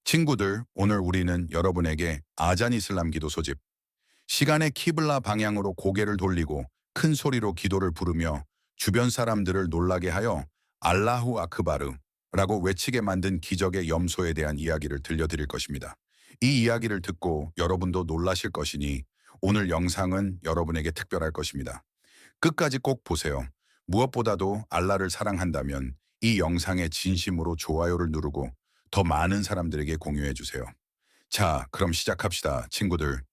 친구들, 오늘 우리는 여러분에게 아잔 이슬람 기도 소집, 시간의 키블라 방향으로 고개를 돌리고 큰 소리로 기도를 부르며 주변 사람들을 놀라게 하여 알라후 아크바르라고 외치게 만든 기적의 염소에 대한 이야기를 들려드릴 것입니다. 이 이야기를 듣고 여러분도 놀라실 것이니 오늘 영상은 여러분에게 특별할 것입니다. 끝까지 꼭 보세요. 무엇보다도 알라를 사랑한다면 이 영상에 진심으로 좋아요를 누르고 더 많은 사람들에게 공유해 주세요. 자, 그럼 시작합시다, 친구들.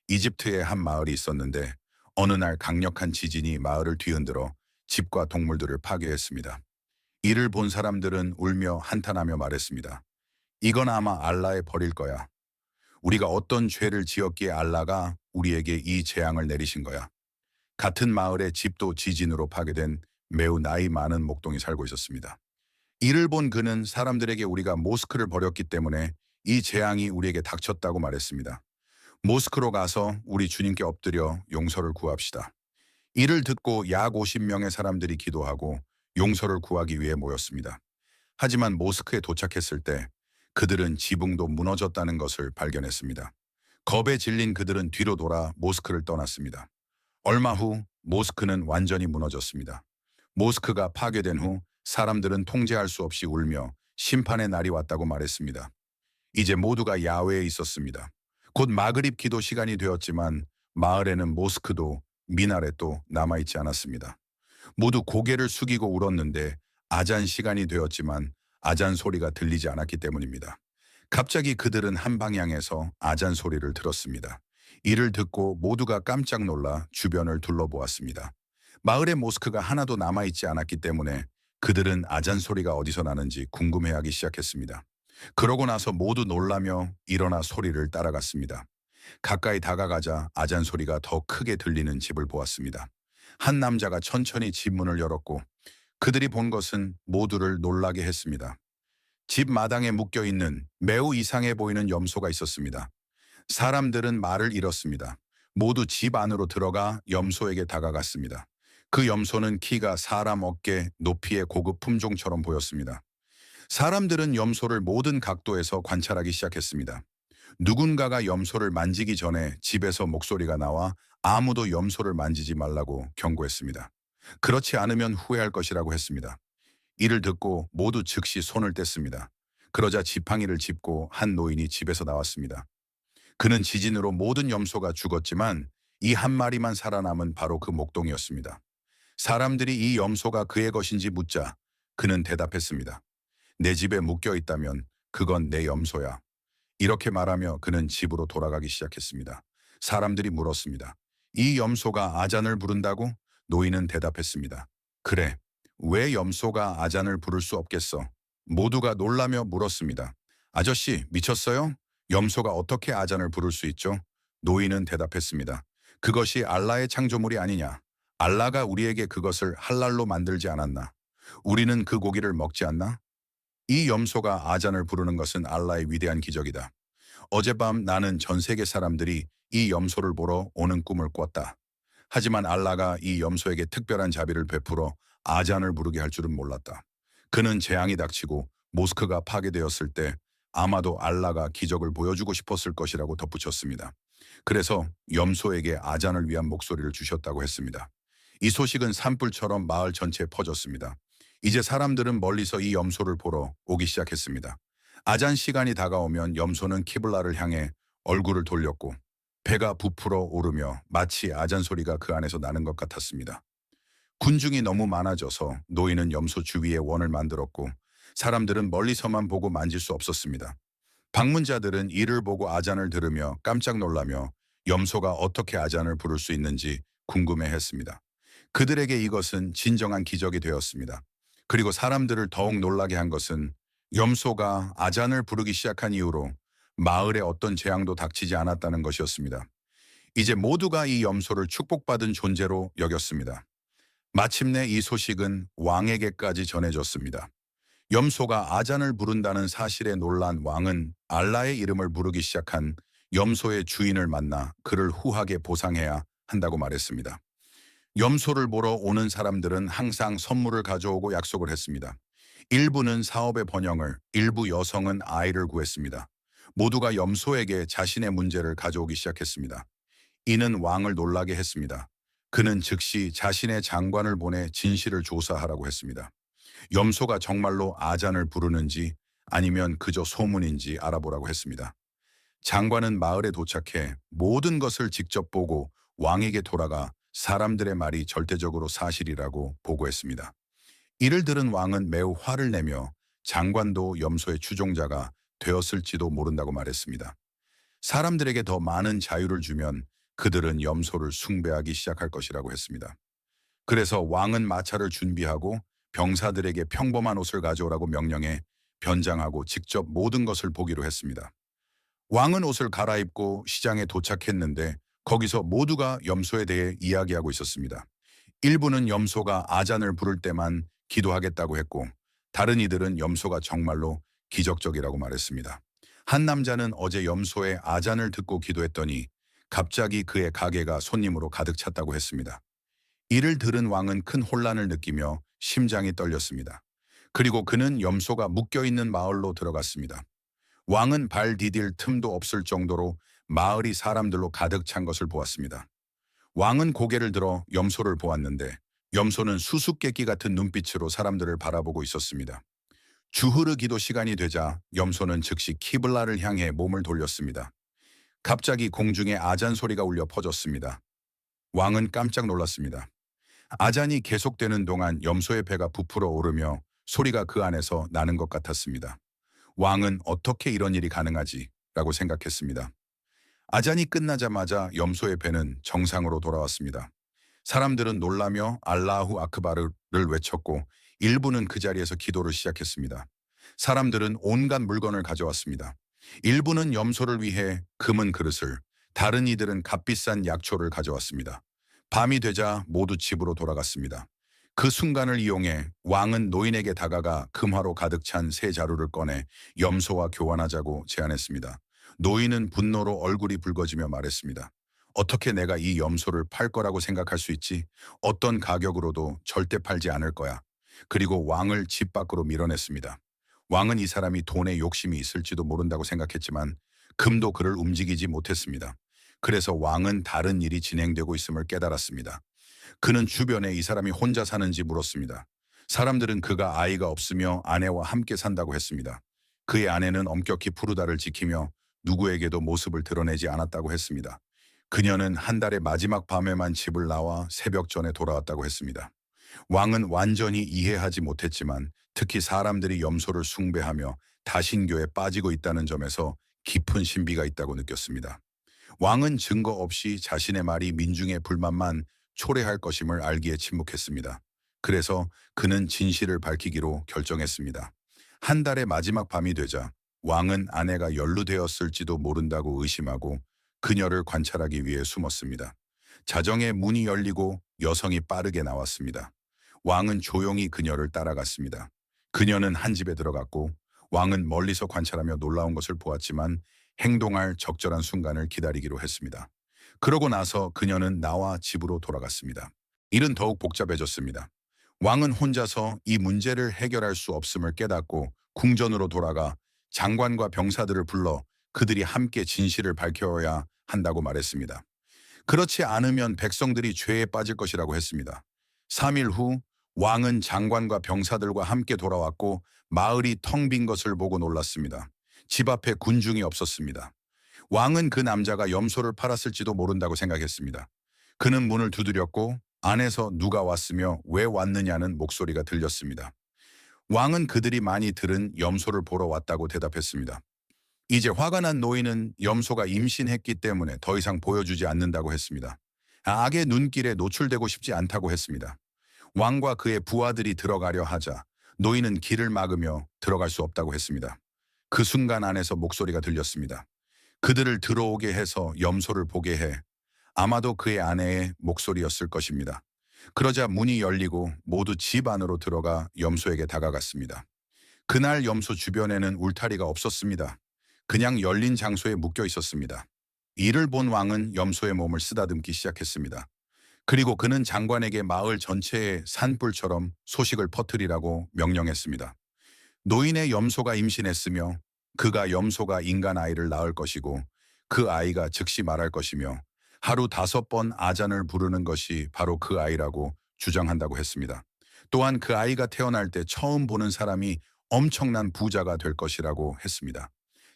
이집트에 한 마을이 있었는데 어느 날 강력한 지진이 마을을 뒤흔들어 집과 동물들을 파괴했습니다. 이를 본 사람들은 울며 한탄하며 말했습니다. 이건 아마 알라의 벌일 거야. 우리가 어떤 죄를 지었기에 알라가 우리에게 이 재앙을 내리신 거야. 같은 마을에 집도 지진으로 파괴된 매우 나이 많은 목동이 살고 있었습니다. 이를 본 그는 사람들에게 우리가 모스크를 버렸기 때문에 이 재앙이 우리에게 닥쳤다고 말했습니다. 모스크로 가서 우리 주님께 엎드려 용서를 구합시다. 이를 듣고 약 50명의 사람들이 기도하고 용서를 구하기 위해 모였습니다. 하지만 모스크에 도착했을 때 그들은 지붕도 무너졌다는 것을 발견했습니다. 겁에 질린 그들은 뒤로 돌아 모스크를 떠났습니다. 얼마 후 모스크는 완전히 무너졌습니다. 모스크가 파괴된 후 사람들은 통제할 수 없이 울며 심판의 날이 왔다고 말했습니다. 이제 모두가 야외에 있었습니다. 곧 마그립 기도 시간이 되었지만 마을에는 모스크도 미나렛도 남아있지 않았습니다. 모두 고개를 숙이고 울었는데 아잔 시간이 되었지만 아잔 소리가 들리지 않았기 때문입니다. 갑자기 그들은 한 방향에서 아잔 소리를 들었습니다. 이를 듣고 모두가 깜짝 놀라 주변을 둘러보았습니다. 마을의 모스크가 하나도 남아있지 않았기 때문에 그들은 아잔 소리가 어디서 나는지 궁금해하기 시작했습니다. 그러고 나서 모두 놀라며 일어나 소리를 따라갔습니다. 가까이 다가가자 아잔 소리가 더 크게 들리는 집을 보았습니다. 한 남자가 천천히 집 문을 열었고 그들이 본 것은 모두를 놀라게 했습니다. 집 마당에 묶여있는 매우 이상해 보이는 염소가 있었습니다. 사람들은 말을 잃었습니다. 모두 집 안으로 들어가 염소에게 다가갔습니다. 그 염소는 키가 사람 어깨 높이의 고급 품종처럼 보였습니다. 사람들은 염소를 모든 각도에서 관찰하기 시작했습니다. 누군가가 염소를 만지기 전에 집에서 목소리가 나와 아무도 염소를 만지지 말라고 경고했습니다. 그렇지 않으면 후회할 것이라고 했습니다. 이를 듣고 모두 즉시 손을 뗐습니다. 그러자 지팡이를 짚고 한 노인이 집에서 나왔습니다. 그는 지진으로 모든 염소가 죽었지만 이 한 마리만 살아남은 바로 그 목동이었습니다. 사람들이 이 염소가 그의 것인지 묻자 그는 대답했습니다. 내 집에 묶여 있다면 그건 내 염소야. 이렇게 말하며 그는 집으로 돌아가기 시작했습니다. 사람들이 물었습니다. 이 염소가 아잔을 부른다고? 노인은 대답했습니다. 그래, 왜 염소가 아잔을 부를 수 없겠어? 모두가 놀라며 물었습니다. 아저씨, 미쳤어요? 염소가 어떻게 아잔을 부를 수 있죠? 노인은 대답했습니다. 그것이 알라의 창조물이 아니냐. 알라가 우리에게 그것을 할랄로 만들지 않았나? 우리는 그 고기를 먹지 않나? 이 염소가 아잔을 부르는 것은 알라의 위대한 기적이다. 어젯밤 나는 전 세계 사람들이 이 염소를 보러 오는 꿈을 꿨다. 하지만 알라가 이 염소에게 특별한 자비를 베풀어 아잔을 부르게 할 줄은 몰랐다. 그는 재앙이 닥치고 모스크가 파괴되었을 때 아마도 알라가 기적을 보여주고 싶었을 것이라고 덧붙였습니다. 그래서 염소에게 아잔을 위한 목소리를 주셨다고 했습니다. 이 소식은 산불처럼 마을 전체에 퍼졌습니다. 이제 사람들은 멀리서 이 염소를 보러 오기 시작했습니다. 아잔 시간이 다가오면 염소는 키블라를 향해 얼굴을 돌렸고 배가 부풀어 오르며 마치 아잔 소리가 그 안에서 나는 것 같았습니다. 군중이 너무 많아져서 노인은 염소 주위에 원을 만들었고 사람들은 멀리서만 보고 만질 수 없었습니다. 방문자들은 이를 보고 아잔을 들으며 깜짝 놀라며 염소가 어떻게 아잔을 부를 수 있는지 궁금해했습니다. 그들에게 이것은 진정한 기적이 되었습니다. 그리고 사람들을 더욱 놀라게 한 것은 염소가 아잔을 부르기 시작한 이후로 마을에 어떤 재앙도 닥치지 않았다는 것이었습니다. 이제 모두가 이 염소를 축복받은 존재로 여겼습니다. 마침내 이 소식은 왕에게까지 전해졌습니다. 염소가 아잔을 부른다는 사실에 놀란 왕은 알라의 이름을 부르기 시작한 염소의 주인을 만나 그를 후하게 보상해야 한다고 말했습니다. 염소를 보러 오는 사람들은 항상 선물을 가져오고 약속을 했습니다. 일부는 사업의 번영을, 일부 여성은 아이를 구했습니다. 모두가 염소에게 자신의 문제를 가져오기 시작했습니다. 이는 왕을 놀라게 했습니다. 그는 즉시 자신의 장관을 보내 진실을 조사하라고 했습니다. 염소가 정말로 아잔을 부르는지 아니면 그저 소문인지 알아보라고 했습니다. 장관은 마을에 도착해 모든 것을 직접 보고 왕에게 돌아가 사람들의 말이 절대적으로 사실이라고 보고했습니다. 이를 들은 왕은 매우 화를 내며 장관도 염소의 추종자가 되었을지도 모른다고 말했습니다. 사람들에게 더 많은 자유를 주면 그들은 염소를 숭배하기 시작할 것이라고 했습니다. 그래서 왕은 마차를 준비하고 병사들에게 평범한 옷을 가져오라고 명령해 변장하고 직접 모든 것을 보기로 했습니다. 왕은 옷을 갈아입고 시장에 도착했는데 거기서 모두가 염소에 대해 이야기하고 있었습니다. 일부는 염소가 아잔을 부를 때만 기도하겠다고 했고 다른 이들은 염소가 정말로 기적적이라고 말했습니다. 한 남자는 어제 염소의 아잔을 듣고 기도했더니 갑자기 그의 가게가 손님으로 가득 찼다고 했습니다. 이를 들은 왕은 큰 혼란을 느끼며 심장이 떨렸습니다. 그리고 그는 염소가 묶여있는 마을로 들어갔습니다. 왕은 발 디딜 틈도 없을 정도로 마을이 사람들로 가득 찬 것을 보았습니다. 왕은 고개를 들어 염소를 보았는데 염소는 수수께끼 같은 눈빛으로 사람들을 바라보고 있었습니다. 주흐르 기도 시간이 되자 염소는 즉시 키블라를 향해 몸을 돌렸습니다. 갑자기 공중에 아잔 소리가 울려 퍼졌습니다. 왕은 깜짝 놀랐습니다. 아잔이 계속되는 동안 염소의 배가 부풀어 오르며 소리가 그 안에서 나는 것 같았습니다. 왕은 어떻게 이런 일이 가능하지? 라고 생각했습니다. 아잔이 끝나자마자 염소의 배는 정상으로 돌아왔습니다. 사람들은 놀라며 알라후 아크바르를 외쳤고 일부는 그 자리에서 기도를 시작했습니다. 사람들은 온갖 물건을 가져왔습니다. 일부는 염소를 위해 금은 그릇을, 다른 이들은 값비싼 약초를 가져왔습니다. 밤이 되자 모두 집으로 돌아갔습니다. 그 순간을 이용해 왕은 노인에게 다가가 금화로 가득 찬 새 자루를 꺼내 염소와 교환하자고 제안했습니다. 노인은 분노로 얼굴이 붉어지며 말했습니다. 어떻게 내가 이 염소를 팔 거라고 생각할 수 있지? 어떤 가격으로도 절대 팔지 않을 거야. 그리고 왕을 집 밖으로 밀어냈습니다. 왕은 이 사람이 돈에 욕심이 있을지도 모른다고 생각했지만 금도 그를 움직이지 못했습니다. 그래서 왕은 다른 일이 진행되고 있음을 깨달았습니다. 그는 주변에 이 사람이 혼자 사는지 물었습니다. 사람들은 그가 아이가 없으며 아내와 함께 산다고 했습니다. 그의 아내는 엄격히 푸르다를 지키며 누구에게도 모습을 드러내지 않았다고 했습니다. 그녀는 한 달의 마지막 밤에만 집을 나와 새벽 전에 돌아왔다고 했습니다. 왕은 완전히 이해하지 못했지만 특히 사람들이 염소를 숭배하며 다신교에 빠지고 있다는 점에서 깊은 신비가 있다고 느꼈습니다. 왕은 증거 없이 자신의 말이 민중의 불만만 초래할 것임을 알기에 침묵했습니다. 그래서 그는 진실을 밝히기로 결정했습니다. 한 달의 마지막 밤이 되자 왕은 아내가 연루되었을지도 모른다고 의심하고 그녀를 관찰하기 위해 숨었습니다. 자정에 문이 열리고 여성이 빠르게 나왔습니다. 왕은 조용히 그녀를 따라갔습니다. 그녀는 한 집에 들어갔고 왕은 멀리서 관찰하며 놀라운 것을 보았지만 행동할 적절한 순간을 기다리기로 했습니다. 그러고 나서 그녀는 나와 집으로 돌아갔습니다. 일은 더욱 복잡해졌습니다. 왕은 혼자서 이 문제를 해결할 수 없음을 깨닫고 궁전으로 돌아가 장관과 병사들을 불러 그들이 함께 진실을 밝혀야 한다고 말했습니다. 그렇지 않으면 백성들이 죄에 빠질 것이라고 했습니다. 3일 후 왕은 장관과 병사들과 함께 돌아왔고 마을이 텅 빈 것을 보고 놀랐습니다. 집 앞에 군중이 없었습니다. 왕은 그 남자가 염소를 팔았을지도 모른다고 생각했습니다. 그는 문을 두드렸고 안에서 누가 왔으며 왜 왔느냐는 목소리가 들렸습니다. 왕은 그들이 많이 들은 염소를 보러 왔다고 대답했습니다. 이제 화가 난 노인은 염소가 임신했기 때문에 더 이상 보여주지 않는다고 했습니다. 악의 눈길에 노출되고 싶지 않다고 했습니다. 왕과 그의 부하들이 들어가려 하자 노인은 길을 막으며 들어갈 수 없다고 했습니다. 그 순간 안에서 목소리가 들렸습니다. 그들을 들어오게 해서 염소를 보게 해. 아마도 그의 아내의 목소리였을 것입니다. 그러자 문이 열리고 모두 집 안으로 들어가 염소에게 다가갔습니다. 그날 염소 주변에는 울타리가 없었습니다. 그냥 열린 장소에 묶여 있었습니다. 이를 본 왕은 염소의 몸을 쓰다듬기 시작했습니다. 그리고 그는 장관에게 마을 전체에 산불처럼 소식을 퍼뜨리라고 명령했습니다. 노인의 염소가 임신했으며 그가 염소가 인간 아이를 낳을 것이고 그 아이가 즉시 말할 것이며 하루 5번 아잔을 부르는 것이 바로 그 아이라고 주장한다고 했습니다. 또한 그 아이가 태어날 때 처음 보는 사람이 엄청난 부자가 될 것이라고 했습니다.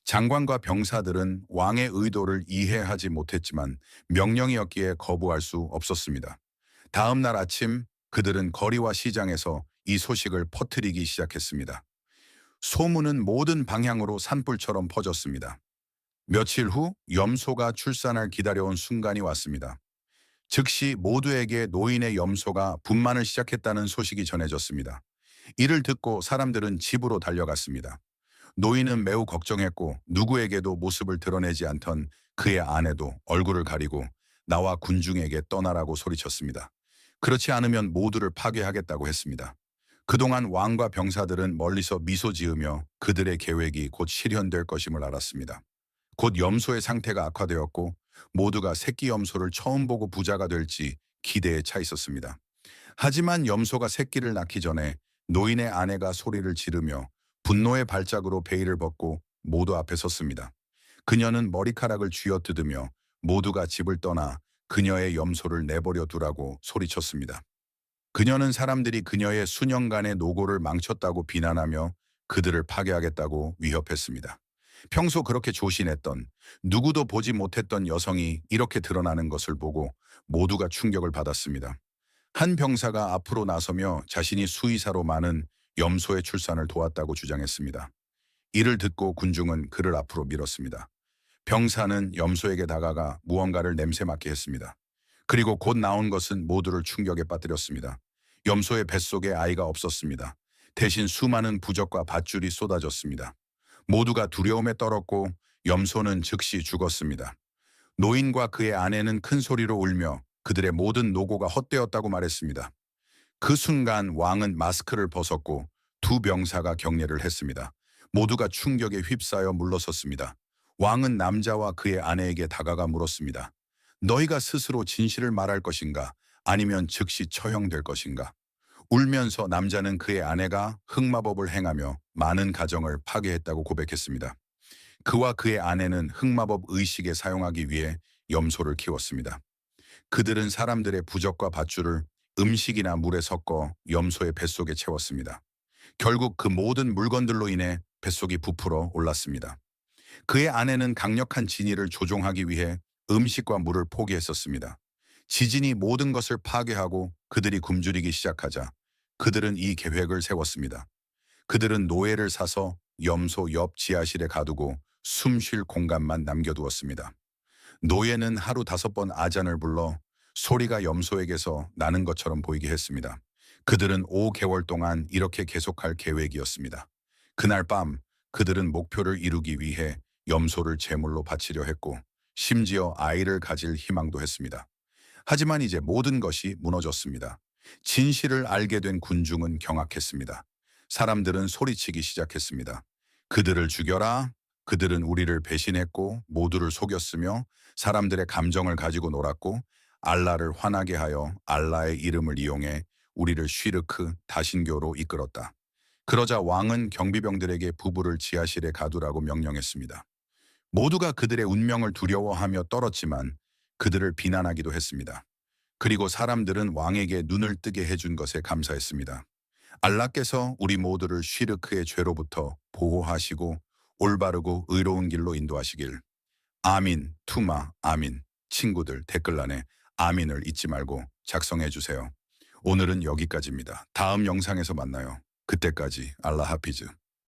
장관과 병사들은 왕의 의도를 이해하지 못했지만 명령이었기에 거부할 수 없었습니다. 다음 날 아침 그들은 거리와 시장에서 이 소식을 퍼뜨리기 시작했습니다. 소문은 모든 방향으로 산불처럼 퍼졌습니다. 며칠 후 염소가 출산을 기다려온 순간이 왔습니다. 즉시 모두에게 노인의 염소가 분만을 시작했다는 소식이 전해졌습니다. 이를 듣고 사람들은 집으로 달려갔습니다. 노인은 매우 걱정했고 누구에게도 모습을 드러내지 않던 그의 아내도 얼굴을 가리고 나와 군중에게 떠나라고 소리쳤습니다. 그렇지 않으면 모두를 파괴하겠다고 했습니다. 그동안 왕과 병사들은 멀리서 미소 지으며 그들의 계획이 곧 실현될 것임을 알았습니다. 곧 염소의 상태가 악화되었고 모두가 새끼 염소를 처음 보고 부자가 될지 기대에 차 있었습니다. 하지만 염소가 새끼를 낳기 전에 노인의 아내가 소리를 지르며 분노의 발작으로 베일을 벗고 모두 앞에 섰습니다. 그녀는 머리카락을 쥐어뜯으며 모두가 집을 떠나 그녀의 염소를 내버려 두라고 소리쳤습니다. 그녀는 사람들이 그녀의 수년간의 노고를 망쳤다고 비난하며 그들을 파괴하겠다고 위협했습니다. 평소 그렇게 조신했던 누구도 보지 못했던 여성이 이렇게 드러나는 것을 보고 모두가 충격을 받았습니다. 한 병사가 앞으로 나서며 자신이 수의사로 많은 염소의 출산을 도왔다고 주장했습니다. 이를 듣고 군중은 그를 앞으로 밀었습니다. 병사는 염소에게 다가가 무언가를 냄새 맡게 했습니다. 그리고 곧 나온 것은 모두를 충격에 빠뜨렸습니다. 염소의 뱃속에 아이가 없었습니다. 대신 수많은 부적과 밧줄이 쏟아졌습니다. 모두가 두려움에 떨었고 염소는 즉시 죽었습니다. 노인과 그의 아내는 큰 소리로 울며 그들의 모든 노고가 헛되었다고 말했습니다. 그 순간 왕은 마스크를 벗었고 두 병사가 경례를 했습니다. 모두가 충격에 휩싸여 물러섰습니다. 왕은 남자와 그의 아내에게 다가가 물었습니다. 너희가 스스로 진실을 말할 것인가? 아니면 즉시 처형될 것인가? 울면서 남자는 그의 아내가 흑마법을 행하며 많은 가정을 파괴했다고 고백했습니다. 그와 그의 아내는 흑마법 의식에 사용하기 위해 염소를 키웠습니다. 그들은 사람들의 부적과 밧줄을 음식이나 물에 섞어 염소의 뱃속에 채웠습니다. 결국 그 모든 물건들로 인해 뱃속이 부풀어 올랐습니다. 그의 아내는 강력한 진이를 조종하기 위해 음식과 물을 포기했었습니다. 지진이 모든 것을 파괴하고 그들이 굶주리기 시작하자 그들은 이 계획을 세웠습니다. 그들은 노예를 사서 염소 옆 지하실에 가두고 숨 쉴 공간만 남겨두었습니다. 노예는 하루 5번 아잔을 불러 소리가 염소에게서 나는 것처럼 보이게 했습니다. 그들은 5개월 동안 이렇게 계속할 계획이었습니다. 그날 밤 그들은 목표를 이루기 위해 염소를 제물로 바치려 했고 심지어 아이를 가질 희망도 했습니다. 하지만 이제 모든 것이 무너졌습니다. 진실을 알게 된 군중은 경악했습니다. 사람들은 소리치기 시작했습니다. 그들을 죽여라. 그들은 우리를 배신했고 모두를 속였으며 사람들의 감정을 가지고 놀았고 알라를 화나게 하여 알라의 이름을 이용해 우리를 쉬르크 다신교로 이끌었다. 그러자 왕은 경비병들에게 부부를 지하실에 가두라고 명령했습니다. 모두가 그들의 운명을 두려워하며 떨었지만 그들을 비난하기도 했습니다. 그리고 사람들은 왕에게 눈을 뜨게 해준 것에 감사했습니다. 알라께서 우리 모두를 쉬르크의 죄로부터 보호하시고 올바르고 의로운 길로 인도하시길. 아민, 투마, 아민. 친구들 댓글란에 아민을 잊지 말고 작성해 주세요. 오늘은 여기까지입니다. 다음 영상에서 만나요. 그때까지 알라 하피즈.